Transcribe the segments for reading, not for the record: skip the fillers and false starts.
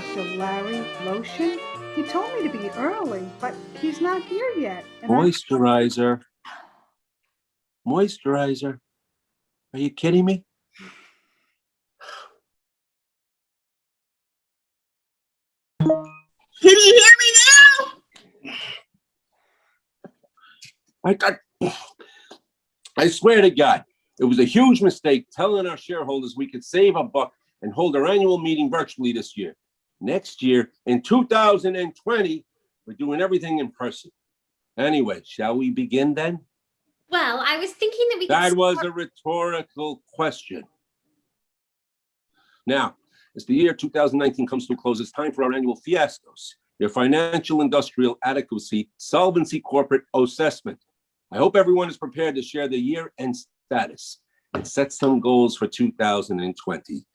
Dr. Larry Lotion. He told me to be early, but he's not here yet. And Moisturizer. Moisturizer. Are you kidding me? Can you hear me now? I swear to God, it was a huge mistake telling our shareholders we could save a buck and hold our annual meeting virtually this year. Next year, in 2020, we're doing everything in person. Anyway, shall we begin then? Well, I was thinking that we could... That was a rhetorical question. Now, as the year 2019 comes to a close, it's time for our annual fiascos, your financial industrial adequacy solvency corporate assessment. I hope everyone is prepared to share the year-end status and set some goals for 2020.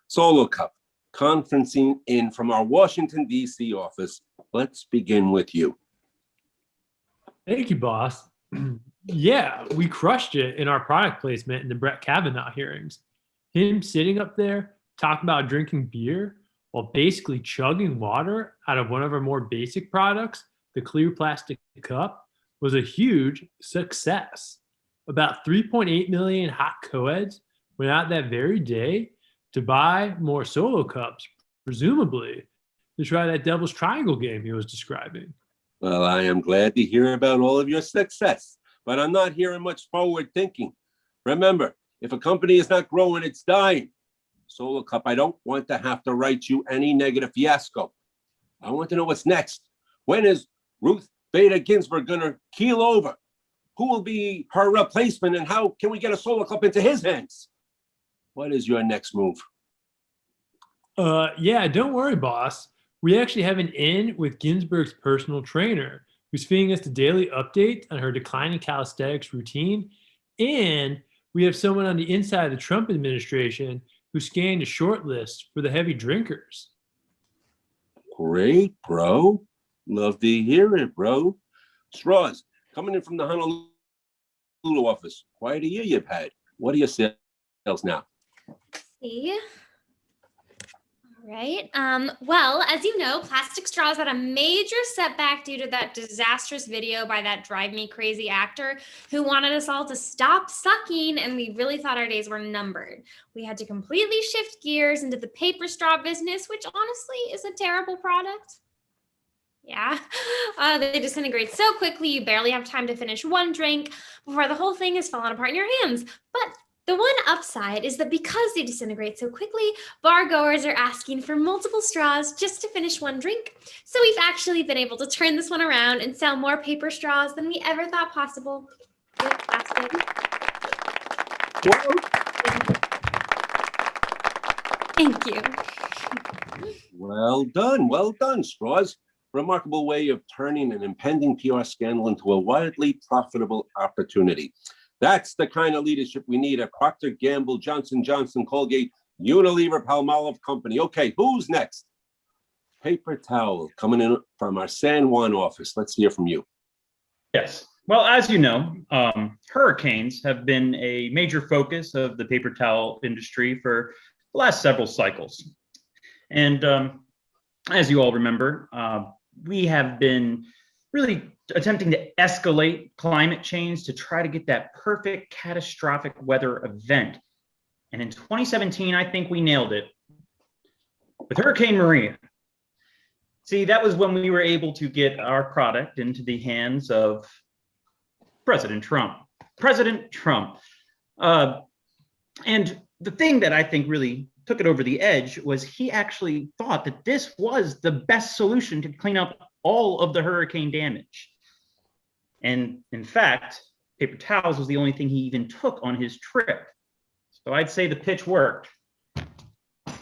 Solo Cup, conferencing in from our Washington, D.C. office. Let's begin with you. Thank you, boss. Yeah, we crushed it in our product placement in the Brett Kavanaugh hearings. Him sitting up there talking about drinking beer while basically chugging water out of one of our more basic products, the clear plastic cup, was a huge success. About 3.8 million hot co-eds went out that very day to buy more solo cups, presumably to try that devil's triangle game he was describing. Well, I am glad to hear about all of your success, but I'm not hearing much forward thinking. Remember, if a company is not growing, it's dying. Solo Cup, I don't want to have to write you any negative fiasco. I want to know what's next. When is Ruth Bader Ginsburg going to keel over? Who will be her replacement, and how can we get a Solo Cup into his hands? What is your next move? Yeah, don't worry, boss. We actually have an in with Ginsburg's personal trainer who's feeding us the daily update on her declining calisthenics routine. And we have someone on the inside of the Trump administration who scanned a short list for the heavy drinkers. Great, bro. Love to hear it, bro. Straws, coming in from the Honolulu office. Quite a year you've had. What are your sales now? See? All right. Well, as you know, plastic straws had a major setback due to that disastrous video by that drive me crazy actor who wanted us all to stop sucking, and we really thought our days were numbered. We had to completely shift gears into the paper straw business, which honestly is a terrible product. Yeah, they disintegrate so quickly, you barely have time to finish one drink before the whole thing is falling apart in your hands. But the one upside is that because they disintegrate so quickly, bar goers are asking for multiple straws just to finish one drink. So we've actually been able to turn this one around and sell more paper straws than we ever thought possible. Yep, that's good. Thank you. Well done, Straws. Remarkable way of turning an impending PR scandal into a wildly profitable opportunity. That's the kind of leadership we need at Procter & Gamble, Johnson & Johnson, Colgate, Unilever, Palmolive Company. Okay, who's next? Paper towel coming in from our San Juan office. Let's hear from you. Yes. Well, as you know, hurricanes have been a major focus of the paper towel industry for the last several cycles. And as you all remember, we have been really attempting to escalate climate change to try to get that perfect catastrophic weather event. And in 2017, I think we nailed it with Hurricane Maria. See, that was when we were able to get our product into the hands of President Trump. And the thing that I think really took it over the edge was he actually thought that this was the best solution to clean up all of the hurricane damage. And in fact, paper towels was the only thing he even took on his trip. So I'd say the pitch worked.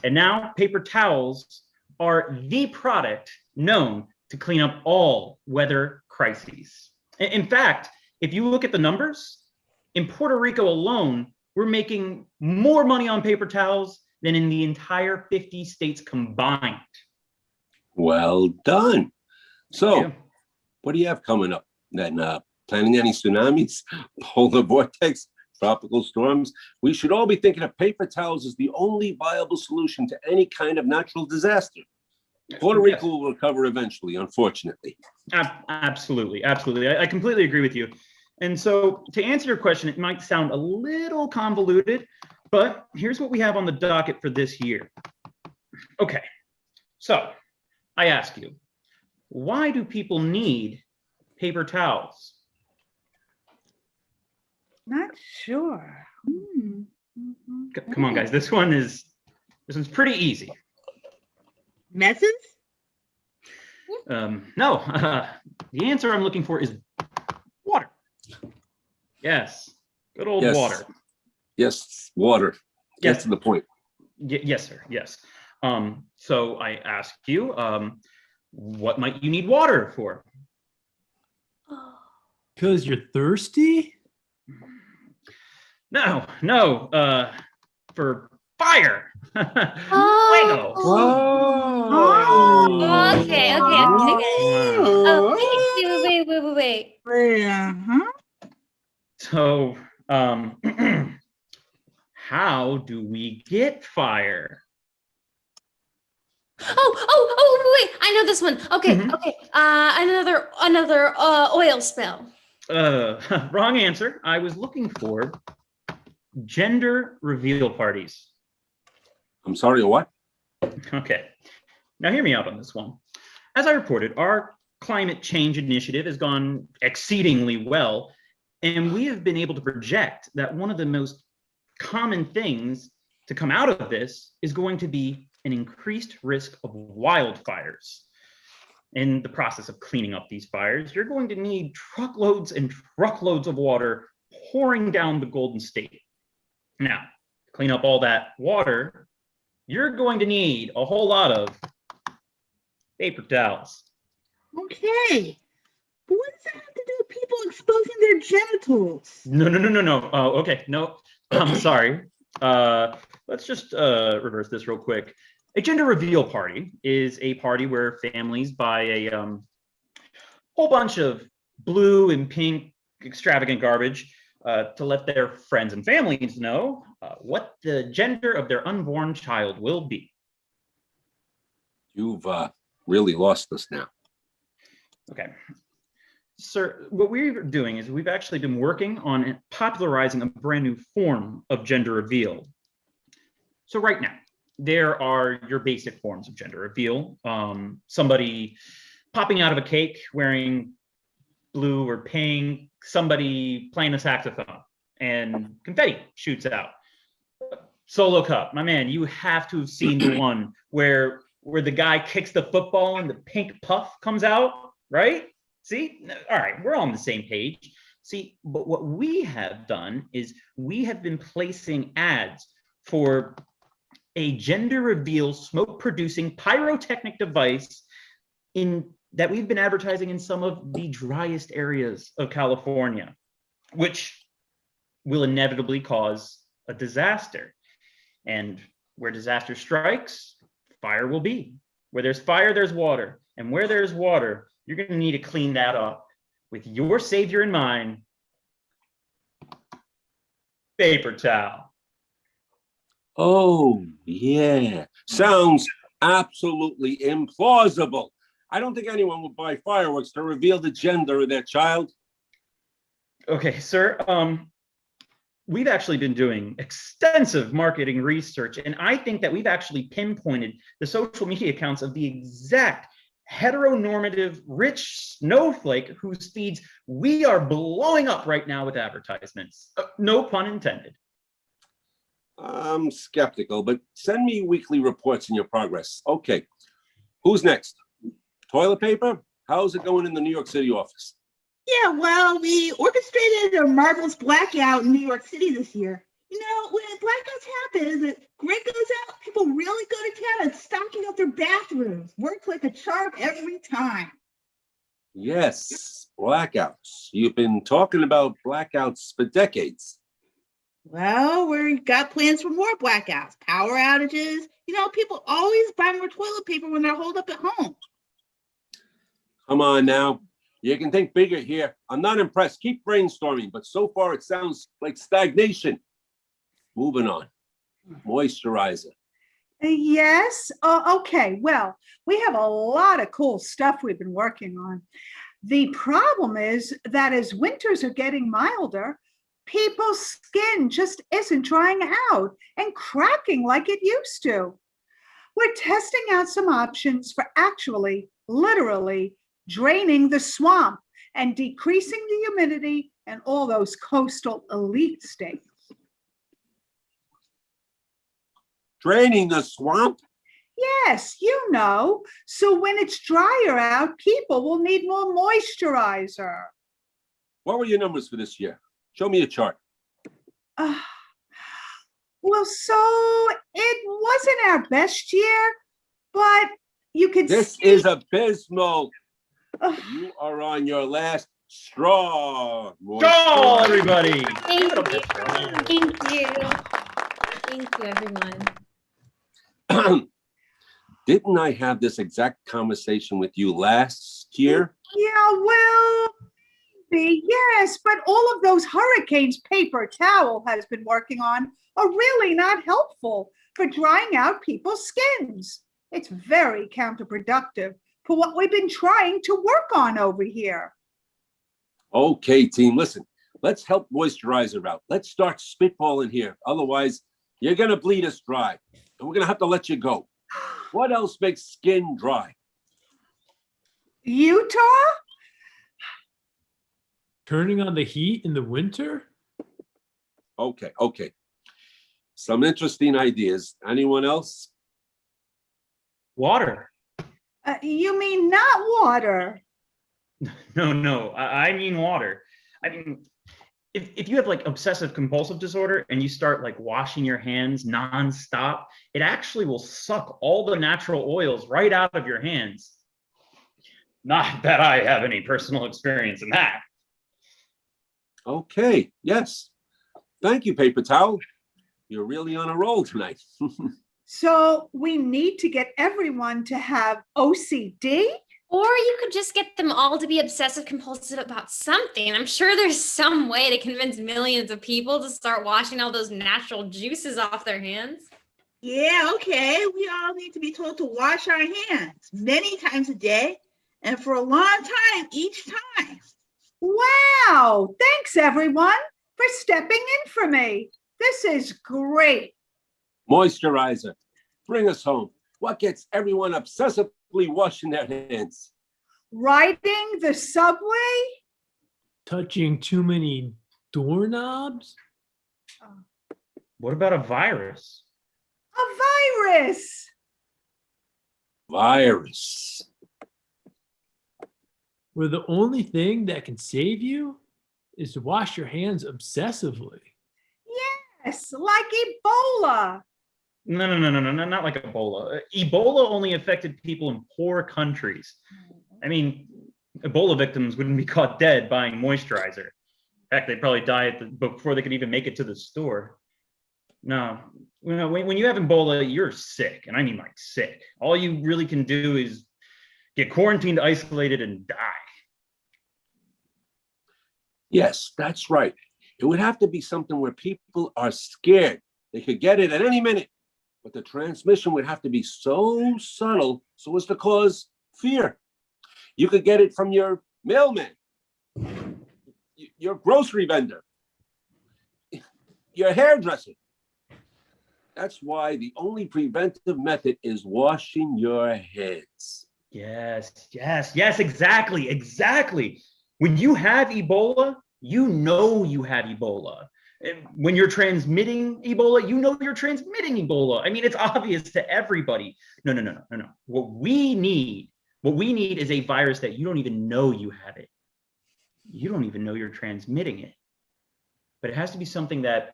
And now paper towels are the product known to clean up all weather crises. In fact, if you look at the numbers, in Puerto Rico alone, we're making more money on paper towels than in the entire 50 states combined. Well done. So, Yeah. What do you have coming up? Then planning any tsunamis, polar vortex, tropical storms? We should all be thinking of paper towels as the only viable solution to any kind of natural disaster. Puerto Rico will recover eventually, unfortunately. Absolutely. I completely agree with you. And so to answer your question, it might sound a little convoluted, but here's what we have on the docket for this year. Okay, so I ask you, why do people need paper towels? Not sure. Come on, guys. This one's pretty easy. Messes? No, the answer I'm looking for is water. Yes, good old water. Yes, water. Get to the point. Yes, sir. Yes. So I ask you, what might you need water for? Because you're thirsty? No, for fire. Oh. Whoa. Okay. Oh, wait. So, how do we get fire? Oh, wait. I know this one. Okay. Another oil spill. Wrong answer. I was looking for gender reveal parties. I'm sorry, what? Okay. Now hear me out on this one. As I reported, our climate change initiative has gone exceedingly well, and we have been able to project that one of the most common things to come out of this is going to be an increased risk of wildfires. In the process of cleaning up these fires, you're going to need truckloads and truckloads of water pouring down the Golden State. Now, to clean up all that water, you're going to need a whole lot of paper towels. Okay. But what does that have to do with people exposing their genitals? No. Oh, okay. No, I'm sorry. Let's just reverse this real quick. A gender reveal party is a party where families buy a whole bunch of blue and pink extravagant garbage to let their friends and families know what the gender of their unborn child will be. You've really lost us now. Okay. Sir, what we're doing is we've actually been working on popularizing a brand new form of gender reveal. So right now, there are your basic forms of gender reveal. Somebody popping out of a cake wearing blue or pink, somebody playing a saxophone, and confetti shoots out. Solo cup, my man, you have to have seen the one where the guy kicks the football and the pink puff comes out, right? See? All right, we're on the same page. See, but what we have done is we have been placing ads for a gender reveal smoke producing pyrotechnic device that we've been advertising in some of the driest areas of California, which will inevitably cause a disaster. And where disaster strikes, fire will be. Where there's fire, there's water. And where there's water, you're going to need to clean that up with your savior in mind, paper towel. Oh, yeah. Sounds absolutely implausible. I don't think anyone would buy fireworks to reveal the gender of their child. Okay, sir. We've actually been doing extensive marketing research, and I think that we've actually pinpointed the social media accounts of the exact heteronormative, rich snowflake whose feeds we are blowing up right now with advertisements. No pun intended. I'm skeptical, but send me weekly reports on your progress. Okay, who's next? Toilet paper? How's it going in the New York City office? Yeah, well, we orchestrated a marvelous blackout in New York City this year. You know, when blackouts happen, the grid goes out, people really go to town at stocking up their bathrooms. Works like a charm every time. Yes, blackouts. You've been talking about blackouts for decades. Well, we've got plans for more blackouts, power outages. You know, people always buy more toilet paper when they're holed up at home. Come on now. You can think bigger here. I'm not impressed. Keep brainstorming, but so far it sounds like stagnation. Moving on. Moisturizer. Yes. Okay. Well, we have a lot of cool stuff we've been working on. The problem is that as winters are getting milder, people's skin just isn't drying out and cracking like it used to. We're testing out some options for actually, literally, draining the swamp and decreasing the humidity and all those coastal elite states. Draining the swamp? Yes, you know. So when it's drier out, people will need more moisturizer. What were your numbers for this year? Show me a chart. Uh, well, so it wasn't our best year, but you could This see. is abysmal. Ugh. You are on your last straw. Go, everybody. Thank you. Thank you. Thank you, everyone. Didn't I have this exact conversation with you last year? Yeah, well, maybe, yes, but all of those hurricanes paper towel has been working on are really not helpful for drying out people's skins. It's very counterproductive for what we've been trying to work on over here. Okay, team, listen. Let's help Moisturizer out. Let's start spitballing here. Otherwise, you're going to bleed us dry, and we're going to have to let you go. What else makes skin dry? Utah? Turning on the heat in the winter? Okay. Some interesting ideas. Anyone else? Water. You mean not water? No, I mean water. I mean, if you have like obsessive compulsive disorder and you start like washing your hands nonstop, it actually will suck all the natural oils right out of your hands. Not that I have any personal experience in that. Okay, yes. Thank you, paper towel. You're really on a roll tonight. So we need to get everyone to have OCD? Or you could just get them all to be obsessive compulsive about something. I'm sure there's some way to convince millions of people to start washing all those natural juices off their hands. Yeah, okay. We all need to be told to wash our hands many times a day and for a long time each time. Wow! Thanks, everyone, for stepping in for me. This is great. Moisturizer, bring us home. What gets everyone obsessively washing their hands? Riding the subway? Touching too many doorknobs? What about a virus? A virus! Virus. Where the only thing that can save you is to wash your hands obsessively. Yes, like Ebola. No, not like Ebola. Ebola only affected people in poor countries. I mean, Ebola victims wouldn't be caught dead buying moisturizer. Heck, they'd probably die before they could even make it to the store. No, when you have Ebola, you're sick, and I mean like sick. All you really can do is get quarantined, isolated, and die. Yes, that's right. It would have to be something where people are scared. They could get it at any minute, but the transmission would have to be so subtle so as to cause fear. You could get it from your mailman, your grocery vendor, your hairdresser. That's why the only preventive method is washing your hands. Yes, exactly. When you have Ebola, you know you have Ebola. And when you're transmitting Ebola, you know you're transmitting Ebola. I mean, it's obvious to everybody. No. What we need is a virus that you don't even know you have it. You don't even know you're transmitting it. But it has to be something that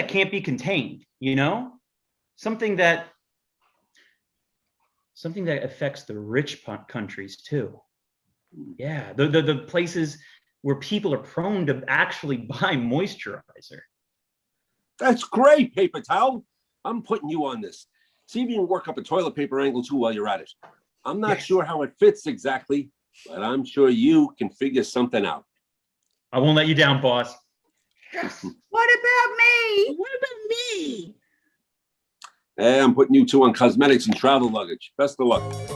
can't be contained, you know? Something that affects the rich countries too. Yeah, the places where people are prone to actually buy moisturizer. That's great, paper towel. I'm putting you on this. See if you can work up a toilet paper angle too while you're at it. I'm not sure how it fits exactly, but I'm sure you can figure something out. I won't let you down, boss. Yes. What about me? What about me? Hey, I'm putting you two on cosmetics and travel luggage. Best of luck.